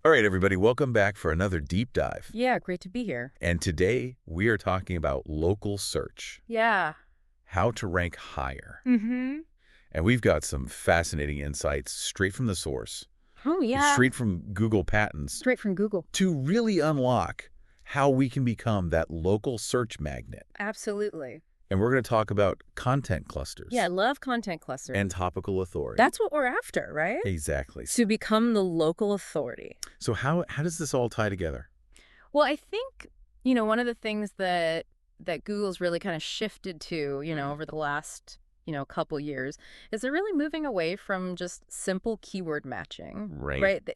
All right, everybody, welcome back for another deep dive. Yeah, great to be here. And today we are talking about local search, Yeah. how to rank higher. Mm-hmm. And we've got some fascinating insights straight from the source, Oh, yeah. straight from Google patents, Straight from Google. to really unlock how we can become that local search magnet. Absolutely. And we're going to talk about content clusters. Yeah, I love content clusters. And topical authority. That's what we're after, right? Exactly. To become the local authority. So how does this all tie together? Well, I think, one of the things that Google's really kind of shifted to, over the last, couple years is they're really moving away from just simple keyword matching. Right. Right?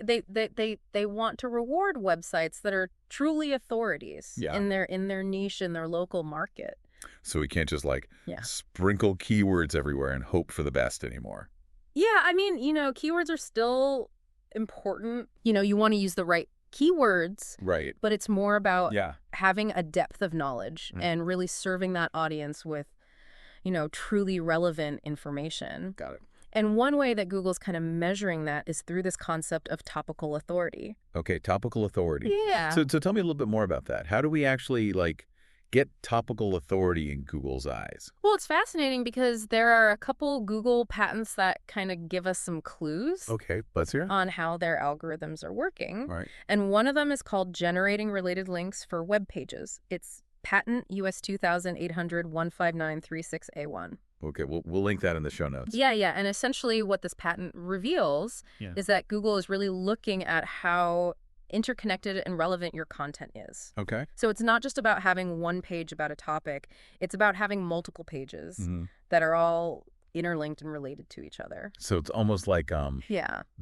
They want to reward websites that are truly authorities in their niche, in their local market. So we can't just sprinkle keywords everywhere and hope for the best anymore. Yeah, I mean, keywords are still important. You want to use the right keywords. Right. But it's more about having a depth of knowledge and really serving that audience with, truly relevant information. Got it. And one way that Google's kind of measuring that is through this concept of topical authority. Okay, topical authority. Yeah. So tell me a little bit more about that. How do we actually, get topical authority in Google's eyes? Well, it's fascinating because there are a couple Google patents that kind of give us some clues. Okay, let's hear. On how their algorithms are working. All right. And one of them is called generating related links for web pages. It's patent US 2800-15936A1. Okay, we'll link that in the show notes. Yeah. And essentially what this patent reveals is that Google is really looking at how interconnected and relevant your content is. Okay. So it's not just about having one page about a topic. It's about having multiple pages that are all interlinked and related to each other. So it's almost like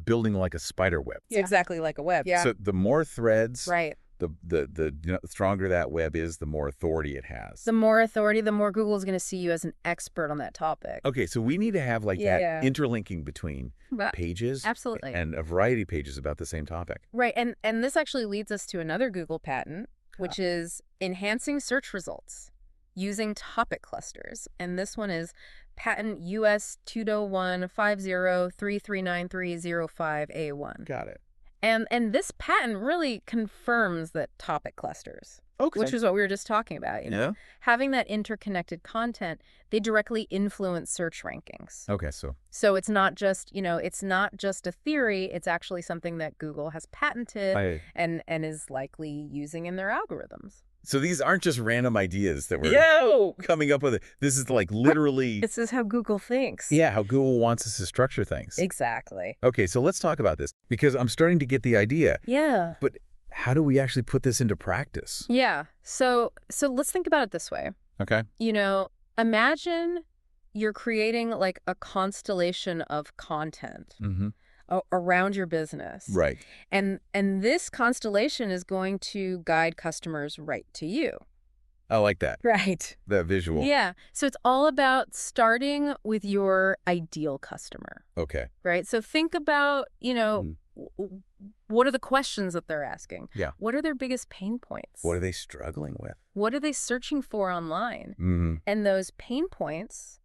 building like a spider web. Yeah. Exactly like a web. Yeah. So the more threads, right. The stronger that web is, the more authority it has. The more authority, the more Google's going to see you as an expert on that topic. Okay, so we need to have that interlinking between pages. Absolutely. And a variety of pages about the same topic. Right, and this actually leads us to another Google patent, which is enhancing search results using topic clusters. And this one is patent US 20150339305A1. Got it. And this patent really confirms that topic clusters, which is what we were just talking about, having that interconnected content, they directly influence search rankings. Okay, so it's not just, it's not just a theory, it's actually something that Google has patented and is likely using in their algorithms. So these aren't just random ideas that we're coming up with. This is literally... This is how Google thinks. Yeah, how Google wants us to structure things. Exactly. Okay, so let's talk about this because I'm starting to get the idea. Yeah. But how do we actually put this into practice? Yeah. So let's think about it this way. Okay. Imagine you're creating a constellation of content. Around your business. Right. And this constellation is going to guide customers right to you. I like that. Right. That visual. Yeah. So it's all about starting with your ideal customer. Okay. Right. So think about, what are the questions that they're asking? Yeah. What are their biggest pain points? What are they struggling with? What are they searching for online? And those pain points,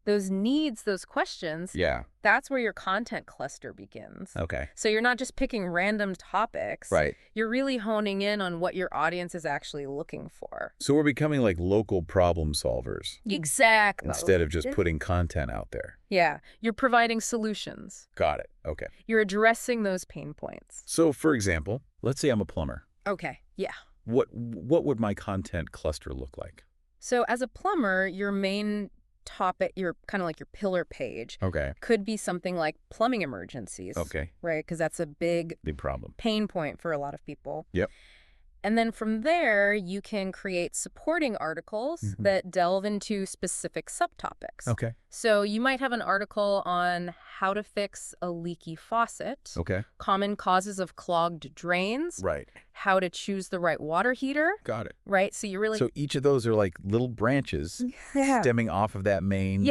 those needs, those questions, that's where your content cluster begins. Okay. So you're not just picking random topics. Right. You're really honing in on what your audience is actually looking for. So we're becoming local problem solvers. Exactly. Instead of just putting content out there. Yeah. You're providing solutions. Got it. Okay. You're addressing those pain points. So, for example, let's say I'm a plumber. Okay. Yeah. What would my content cluster look like? So as a plumber, your main topic, your kind of your pillar page, could be something like plumbing emergencies. Okay. Right? Because that's a big problem. Pain point for a lot of people. Yep. And then from there, you can create supporting articles that delve into specific subtopics. Okay. So you might have an article on how to fix a leaky faucet. Okay. Common causes of clogged drains. Right. How to choose the right water heater. Got it. Right. So you really... So each of those are little branches stemming off of that main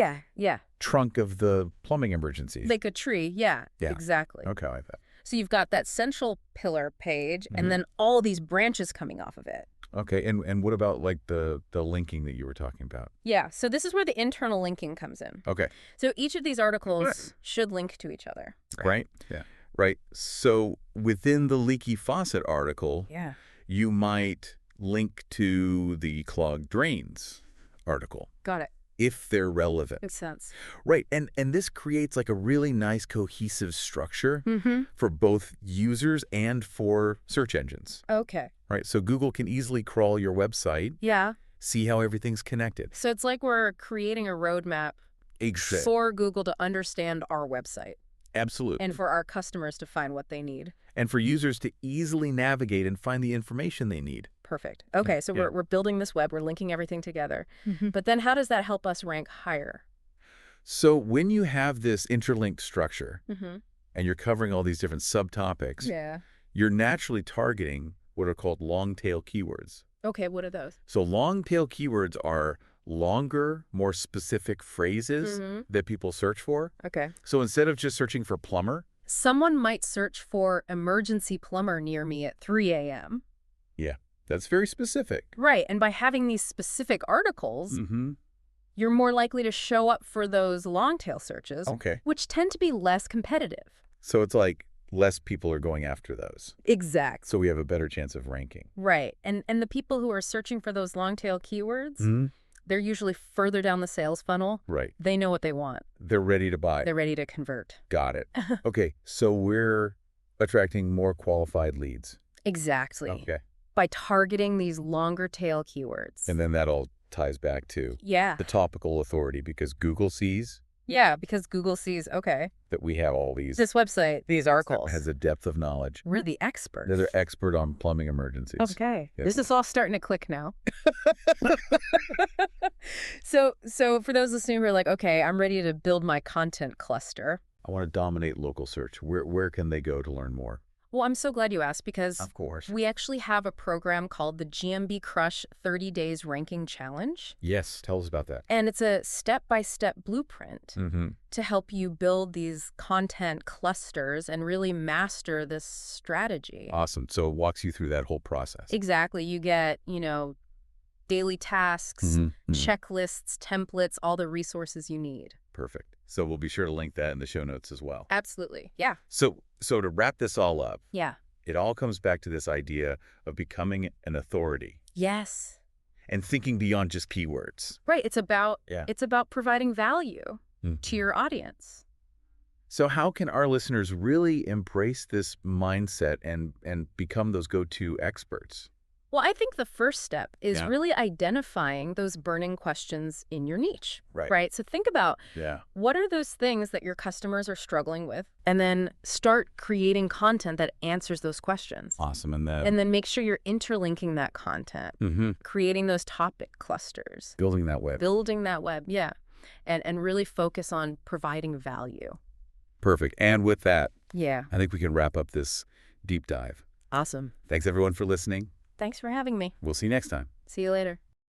trunk of the plumbing emergency. Like a tree. Yeah. Exactly. Okay, I like that. So you've got that central pillar page and then all these branches coming off of it. Okay, and what about the linking that you were talking about? Yeah, so this is where the internal linking comes in. Okay. So each of these articles should link to each other. Right? Yeah. Right. So within the leaky faucet article, Yeah. you might link to the clogged drains article Got it. if they're relevant. Makes sense. Right. And this creates like a really nice cohesive structure Mm-hmm. for both users and for search engines. Okay. Right. So Google can easily crawl your website, Yeah. see how everything's connected. So it's like we're creating a roadmap Exactly. for Google to understand our website. Absolutely. And for our customers to find what they need. And for users to easily navigate and find the information they need. Perfect. Okay, so Yeah. we're building this web. We're linking everything together. But then how does that help us rank higher? So when you have this interlinked structure Mm-hmm. and you're covering all these different subtopics, Yeah. you're naturally targeting what are called long-tail keywords. Okay, what are those? So long-tail keywords are longer, more specific phrases Mm-hmm. that people search for. Okay. So instead of just searching for plumber, Someone might search for emergency plumber near me at 3 a.m. yeah, that's very specific. Right, and by having these specific articles, Mm-hmm. you're more likely to show up for those long-tail searches, Okay. which tend to be less competitive. So it's like less people are going after those. Exactly. So we have a better chance of ranking. Right, and the people who are searching for those long-tail keywords, Mm-hmm. they're usually further down the sales funnel. Right. They know what they want. They're ready to buy. They're ready to convert. Got it. Okay, so we're attracting more qualified leads. Exactly. Okay. By targeting these longer tail keywords. And then that all ties back to Yeah. the topical authority because Google sees Yeah, because Google sees, okay, that we have all these. this website, these articles. Has a depth of knowledge. We're the experts. They're expert on plumbing emergencies. Okay. Yes. This is all starting to click now. So for those listening who are like, okay, I'm ready to build my content cluster. I want to dominate local search. Where can they go to learn more? Well, I'm so glad you asked because Of course. we actually have a program called the GMB Crush 30 Days Ranking Challenge. Yes, tell us about that. And it's a step-by-step blueprint Mm-hmm. to help you build these content clusters and really master this strategy. Awesome. So it walks you through that whole process. Exactly. You get, daily tasks, Mhm, mhm. checklists, templates, all the resources you need. Perfect. So we'll be sure to link that in the show notes as well. Absolutely. Yeah. So to wrap this all up, Yeah. it all comes back to this idea of becoming an authority Yes. and thinking beyond just keywords. Right. It's about Yeah. providing value Mhm. to your audience. So how can our listeners really embrace this mindset and become those go-to experts? Well, I think the first step is Yeah. really identifying those burning questions in your niche. Right. Right. So think about Yeah. what are those things that your customers are struggling with, and then start creating content that answers those questions. Awesome. And that And then make sure you're interlinking that content, creating those topic clusters, building that web. building that web, yeah, and really focus on providing value. Perfect. And with that, Yeah. I think we can wrap up this deep dive. Awesome. Thanks everyone for listening. Thanks for having me. We'll see you next time. See you later.